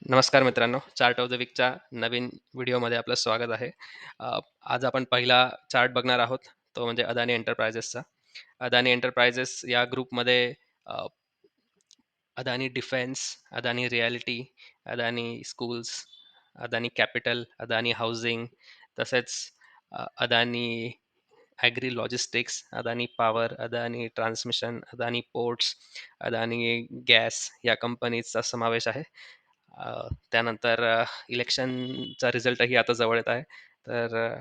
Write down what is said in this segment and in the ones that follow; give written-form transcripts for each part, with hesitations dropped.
नमस्कार मित्रांनो, chart of the वीकच्या नवीन व्हिडिओमध्ये आपलं स्वागत आहे. अ, आज आपण पहिला चार्ट बघणार आहोत, तो म्हणजे अदानी एंटरप्राइजेसचा. अदानी एंटरप्राइजेस या ग्रुपमध्ये अ, Adani defence, Adani reality, Adani schools, Adani capital, Adani housing, तसेच Adani agri logistics, Adani power, Adani transmission, Adani ports, Adani gas या कंपनीचा समावेश आहे. त्यानंतर इलेक्शनचा रिझल्टही आता जवळ येत आहे. तर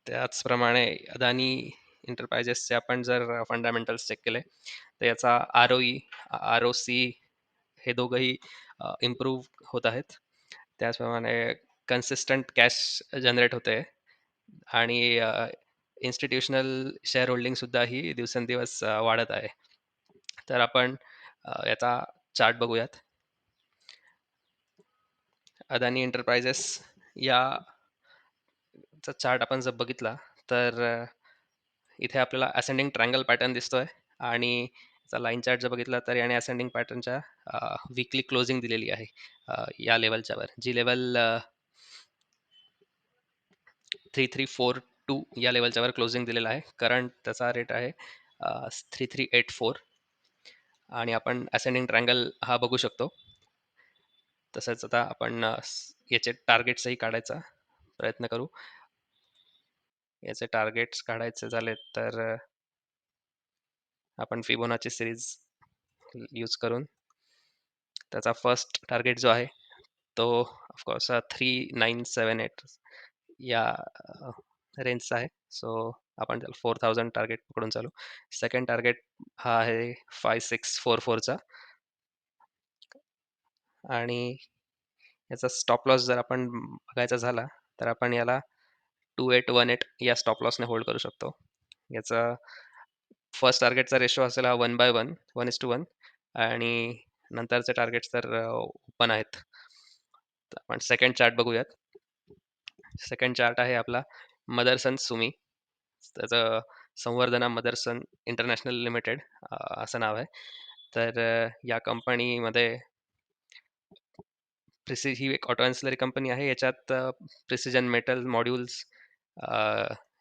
त्याचप्रमाणे अदानी एंटरप्राइजेसचे आपण जर फंडामेंटल्स चेक केले, तर याचा आर-ओ-ई, आर-ओ-सी हे दोघंही इम्प्रूव्ह होत आहेत. त्याचप्रमाणे कन्सिस्टंट कॅश जनरेट होते आणि इन्स्टिट्यूशनल शेअर होल्डिंगसुद्धा ही दिवसेंदिवस वाढत आहे. तर आपण याचा चार्ट बघूयात. अदानी एंटरप्राइजेस याचा चार्ट आपण जर बघितला तर इथे आपल्याला असेंडिंग ट्रायंगल पॅटर्न दिसतोय आणि याचा लाईन चार्ट जर बघितला तर याने असेंडिंग पॅटर्नच्या वीकली क्लोजिंग दिलेली आहे या लेवलच्या वर, जी लेवल 3342 या लेवलच्या वर क्लोजिंग दिलेला आहे. करंट त्याचा रेट आहे 3384 आणि आपण असेंडिंग ट्रायंगल हा बघू शकतो. तसंच आता आपण याचे टार्गेट्सही काढायचा प्रयत्न करू. याचे टार्गेट्स काढायचे झाले तर आपण फिबोनाची सिरीज यूज करून त्याचा फर्स्ट टार्गेट जो आहे तो ऑफकोर्स 3978 या रेंजचा आहे. सो आपण त्याला 4000 टार्गेट पकडून चालू. सेकंड टार्गेट हा आहे 5644चा आणि याचा स्टॉप लॉस जर आपण बघायचा झाला तर आपण याला 2818 या स्टॉप लॉसने होल्ड करू शकतो. याचा फर्स्ट टार्गेटचा रेशो असेल हा 1/1, 1:1 आणि नंतरचे टार्गेट्स तर ओपन आहेत. तर आपण सेकंड चार्ट बघूयात. सेकंड चार्ट आहे आपला मदरसन सुमी. त्याचं संवर्धना मदरसन इंटरनॅशनल लिमिटेड असं नाव आहे. तर या कंपनीमध्ये ही एक ऑटो एन्सिलरी कंपनी आहे. याच्यात प्रिसिजन मेटल मॉड्यूल्स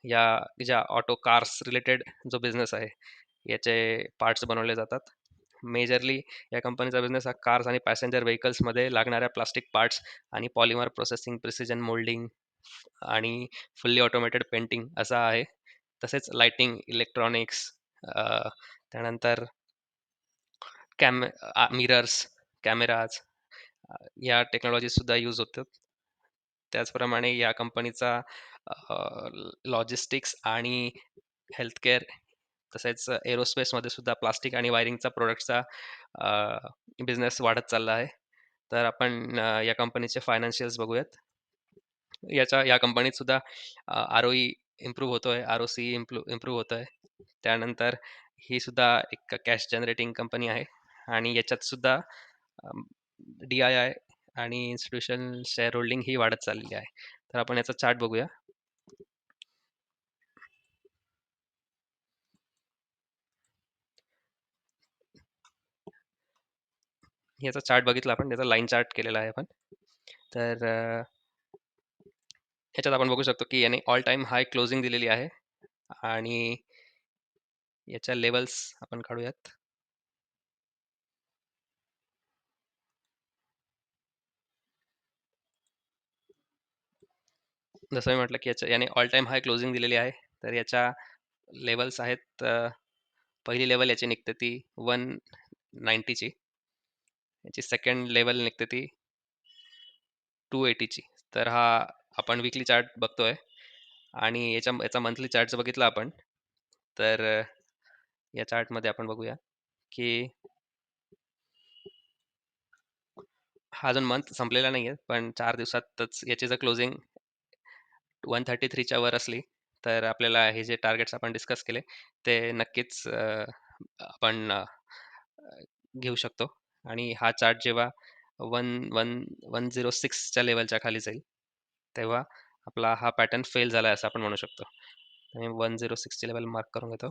या ज्या ऑटो कार्स रिलेटेड जो बिझनेस आहे याचे पार्ट्स बनवले जातात. मेजरली या कंपनीचा बिझनेस हा कार्स आणि पॅसेंजर व्हेकल्समध्ये लागणाऱ्या प्लास्टिक पार्ट्स आणि पॉलिमर प्रोसेसिंग, प्रिसिजन मोल्डिंग आणि फुल्ली ऑटोमेटेड पेंटिंग असा आहे. तसेच लाइटिंग, इलेक्ट्रॉनिक्स, त्यानंतर मिरर्स, कॅमेराज या टेक्नॉलॉजी सुद्धा यूज होतात. त्याचप्रमाणे या कंपनीचा लॉजिस्टिक्स आणि हेल्थकेअर तसेच एरोस्पेसमध्ये सुद्धा प्लास्टिक आणि वायरिंगचा प्रोडक्टचा बिझनेस वाढत चालला आहे. तर आपण या कंपनीचे फायनान्शियल्स बघूयात. या कंपनीत सुद्धा आर-ओ-ई इम्प्रूव्ह होतोय, आर-ओ-सी इम्प्रूव्ह होतोय. त्यानंतर ही सुद्धा एक कॅश जनरेटिंग कंपनी आहे आणि याच्यात सुद्धा डी-आय-आय आणि इन्स्टिट्यूशनल शेअर होल्डिंग ही वाढत चाललेली आहे. तर आपण याचा चार्ट बघूया. याचा चार्ट बघितला आपण, त्याचा लाईन चार्ट केलेला आहे आपण. तर ह्याच्यात आपण बघू शकतो की याने ऑल टाइम हाय क्लोजिंग दिलेली आहे आणि याच्या लेवल्स आपण काढूयात. जसं मी म्हटलं की याने ऑल टाइम हाय क्लोजिंग दिलेली आहे. तर याच्या लेवल्स आहेत, पहिली लेवल याची निघते ती 190ची, याची सेकंड लेवल निघते ती 280ची. तर हा आपण विकली चार्ट बघतोय आणि याचा मंथली चार्ट जर बघितला आपण तर या चार्टमध्ये आपण बघूया की हा अजून मंथ संपलेला नाहीये, पण 4 दिवसातच याची जर क्लोजिंग 133च्या वर असली तर आपल्याला हे जे टार्गेट्स आपण डिस्कस केले ते नक्कीच आपण घेऊ शकतो. आणि हा चार्ट जेव्हा 106च्या लेवलच्या खाली जाईल तेव्हा आपला हा पॅटर्न फेल झाला असं आपण म्हणू शकतो. मी 106ची लेवल मार्क करून घेतो.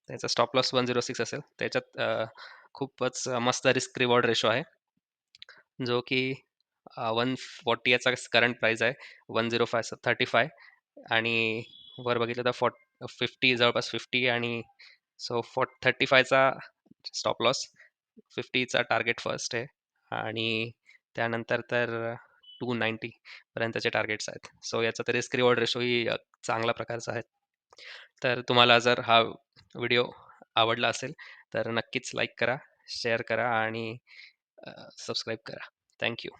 त्याचा स्टॉप लॉस 106 असेल. त्याच्यात खूपच मस्त रिस्क रिवॉर्ड रेशो आहे. जो की 140 याचा करंट प्राइस आहे. 10535 आणि वर बघितलं तर 50 जवळपास 50 आणि सो 35चा स्टॉप लॉस, 50चा टार्गेट फर्स्ट आहे आणि त्यानंतर तर 290 पर्यंतचे टार्गेट्स आहेत. सो याचा तर रिस्क रिवॉर्ड रेशोही चांगल्या प्रकारचा आहे. तर तुम्हाला जर हा व्हिडिओ आवडला असेल तर नक्कीच लाईक करा, शेअर करा आणि सबस्क्राईब करा. Thank you.